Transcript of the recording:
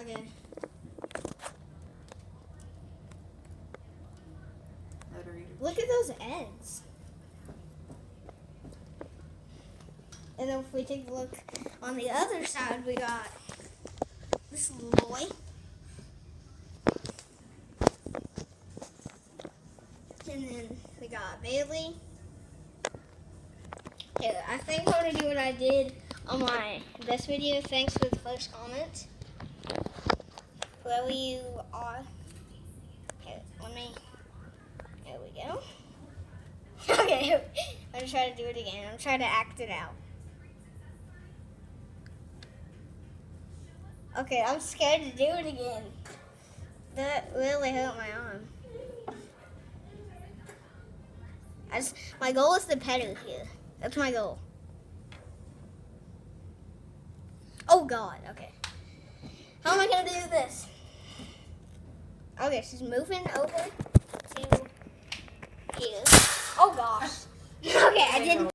Okay. Look at those ends. And then if we take a look on the other side, we got this little boy. And then we got Bailey. Okay, I think I'm going to do what I did on my best video. Thanks for the first comment. Whoever you are. Okay, there we go. Okay, I'm going to try to do it again. I'm trying to act it out. Okay, I'm scared to do it again. That really hurt my arm. My goal is to pet her here. That's my goal. Oh God, okay. How am I gonna do this? Okay, she's moving over to here. Oh gosh. Okay, I didn't.